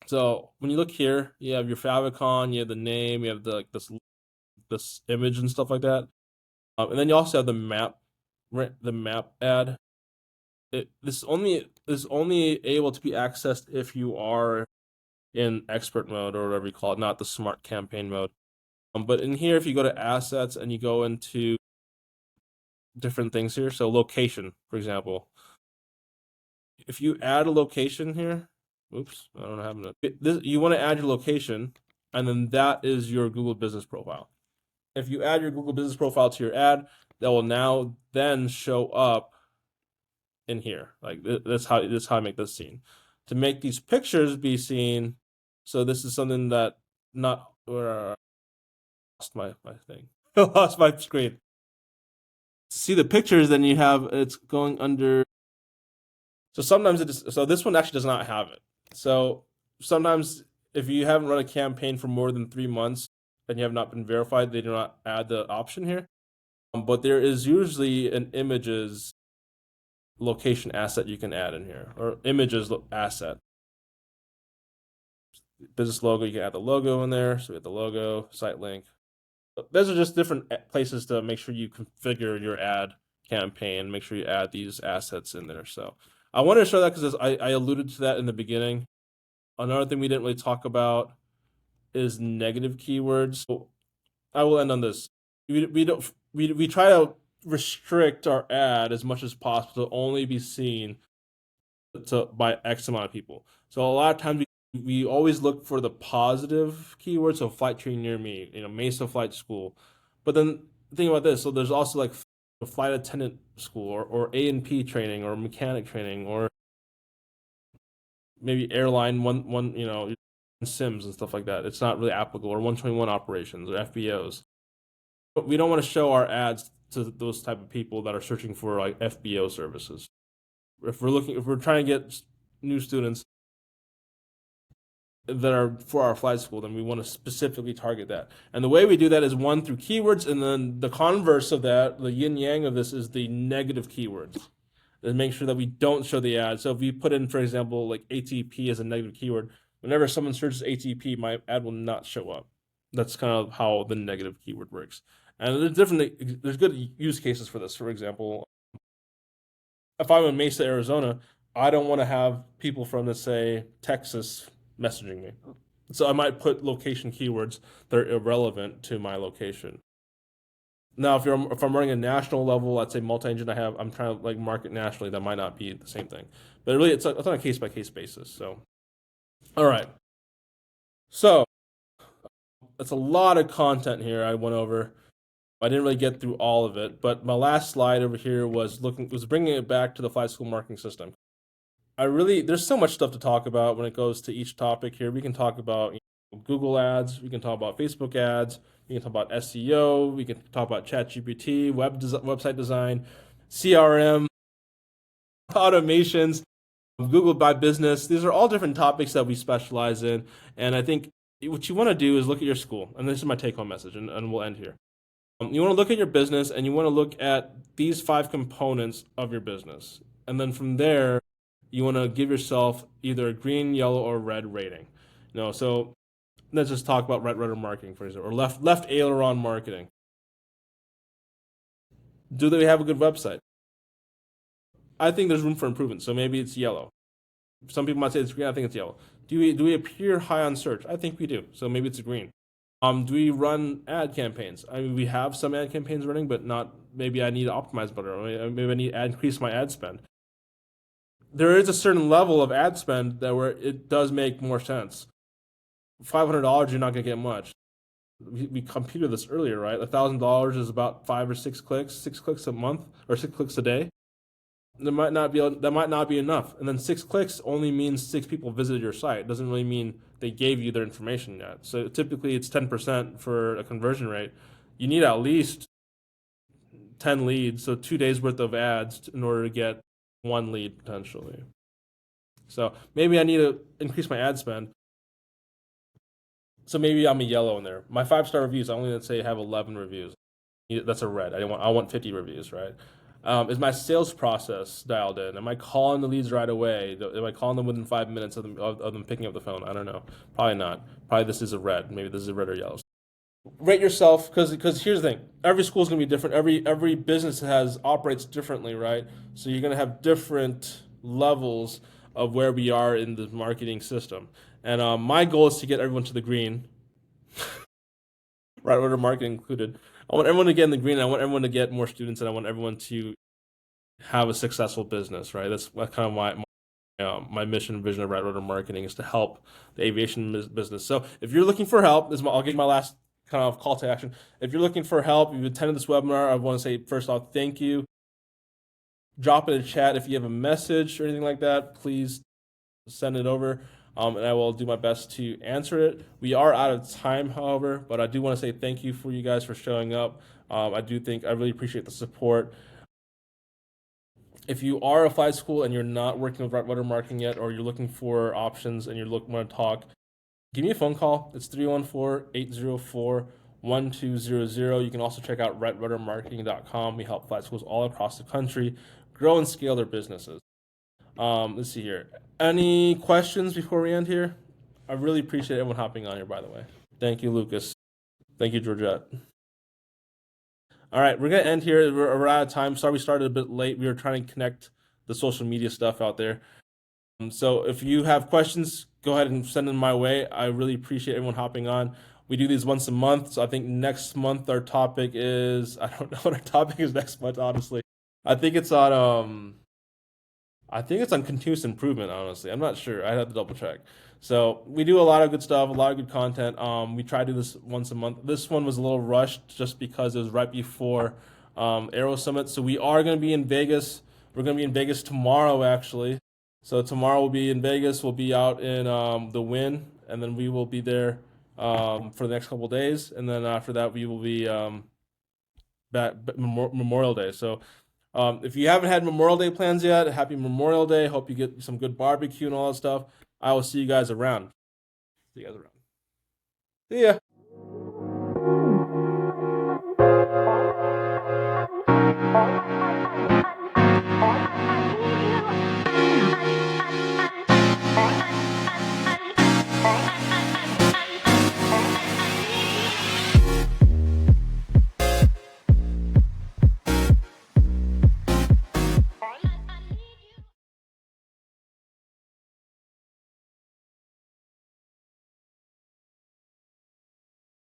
So when you look here, you have your favicon, you have the name, you have the like this image and stuff like that, and then you also have the map ad. This is only able to be accessed if you are in expert mode or whatever you call it, not the smart campaign mode. But in here, if you go to assets and you go into different things here, so location, for example, if you add a location here, oops, I don't have it. You want to add your location, and then that is your Google Business Profile. If you add your Google Business Profile to your ad, that will now then show up in here. Like that's how I make this scene. To make these pictures be seen, so this is something that not where lost my thing. Lost my screen. To see the pictures, then you have it's going under. So sometimes so this one actually does not have it. So sometimes if you haven't run a campaign for more than 3 months and you have not been verified, they do not add the option here. But there is usually an images location asset you can add in here, or images asset. Business logo, you can add the logo in there. So we have the logo, site link. Those are just different places to make sure you configure your ad campaign, make sure you add these assets in there. So I wanted to show that because I alluded to that in the beginning. Another thing we didn't really talk about is negative keywords. So I will end on this. We try to restrict our ad as much as possible to only be seen by X amount of people. So a lot of times we always look for the positive keywords. So flight train near me, Mesa Flight School. But then think about this. So there's also like a flight attendant school or A&P training or mechanic training or maybe airline one Sims and stuff like that. It's not really applicable, or 121 operations or FBOs. But we don't want to show our ads to those type of people that are searching for like FBO services. If we're trying to get new students that are for our flight school, then we want to specifically target that. And the way we do that is one, through keywords, and then the converse of that, the yin yang of this, is the negative keywords. And make sure that we don't show the ad. So if we put in, for example, like ATP as a negative keyword, whenever someone searches ATP, my ad will not show up. That's kind of how the negative keyword works. And there's good use cases for this. For example, if I'm in Mesa, Arizona, I don't want to have people from, let's say, Texas messaging me. So I might put location keywords that are irrelevant to my location. Now, if I'm running a national level, let's say multi-engine, I'm trying to like market nationally, that might not be the same thing. But really, it's on a case by case basis. So, all right. So that's a lot of content here I went over. I didn't really get through all of it, but my last slide over here was bringing it back to the flight school marketing system. There's so much stuff to talk about when it goes to each topic here. We can talk about Google ads, we can talk about Facebook ads, we can talk about SEO, we can talk about ChatGPT, website design, CRM, automations, Google by Business. These are all different topics that we specialize in. And I think what you want to do is look at your school. And this is my take home message, and we'll end here. You want to look at your business, and you want to look at these 5 components of your business. And then from there, you want to give yourself either a green, yellow, or red rating. So let's just talk about right rudder marketing, for example, or left aileron marketing. Do they have a good website? I think there's room for improvement, so maybe it's yellow. Some people might say it's green. I think it's yellow. Do we appear high on search? I think we do, so maybe it's a green. Do we run ad campaigns? I mean, we have some ad campaigns running, but not. Maybe I need to optimize better. Or maybe I need to increase my ad spend. There is a certain level of ad spend where it does make more sense. $500, you're not gonna get much. We computed this earlier, right? $1,000 is about 5 or 6 clicks, 6 clicks a month, or 6 clicks a day. That might not be enough. And then 6 clicks only means 6 people visited your site. It doesn't really mean they gave you their information yet. So typically it's 10% for a conversion rate. You need at least 10 leads, so 2 days worth of ads in order to get 1 lead potentially. So maybe I need to increase my ad spend. So maybe I'm a yellow in there. My 5-star reviews, I only, let's say, have 11 reviews. That's a red. I want 50 reviews, right? Is my sales process dialed in? Am I calling the leads right away? Am I calling them within 5 minutes of them picking up the phone? I don't know. Probably not. Probably this is a red. Maybe this is a red or yellow. Rate yourself, because here's the thing: every school is going to be different. Every business operates differently, right? So you're going to have different levels of where we are in the marketing system. And my goal is to get everyone to the green, right order marketing included. I want everyone to get in the green. I want everyone to get more students, and I want everyone to have a successful business, right? That's kind of my mission and vision of Right Order Marketing, is to help the aviation business. So if you're looking for help, I'll give you my last kind of call to action. If you're looking for help, you've attended this webinar, I want to say first off, thank you. Drop it in the chat if you have a message or anything like that. Please send it over. And I will do my best to answer it. We are out of time, however, but I do want to say thank you for you guys for showing up. I really appreciate the support. If you are a flight school and you're not working with Right Rudder Marketing yet, or you're looking for options and want to talk, give me a phone call. It's 314-804-1200. You can also check out redruddermarketing.com. We help flight schools all across the country grow and scale their businesses. Let's see here. Any questions before we end here? I really appreciate everyone hopping on here, by the way. Thank you, Lucas. Thank you, Georgette. All right, we're going to end here. We're out of time. Sorry we started a bit late. We were trying to connect the social media stuff out there. So if you have questions, go ahead and send them my way. I really appreciate everyone hopping on. We do these once a month. So I think next month our topic is, I don't know what our topic is next month, honestly. I think it's on continuous improvement, honestly. I'm not sure. I have to double check. So we do a lot of good stuff, a lot of good content. We try to do this once a month. This one was a little rushed just because it was right before Aero Summit. So we are going to be in Vegas. We're going to be in Vegas tomorrow, actually. So tomorrow we'll be in Vegas. We'll be out in the Wynn, and then we will be there for the next couple of days, and then after that we will be Memorial Day. So if you haven't had Memorial Day plans yet, happy Memorial Day. Hope you get some good barbecue and all that stuff. I will see you guys around. See you guys around. See ya.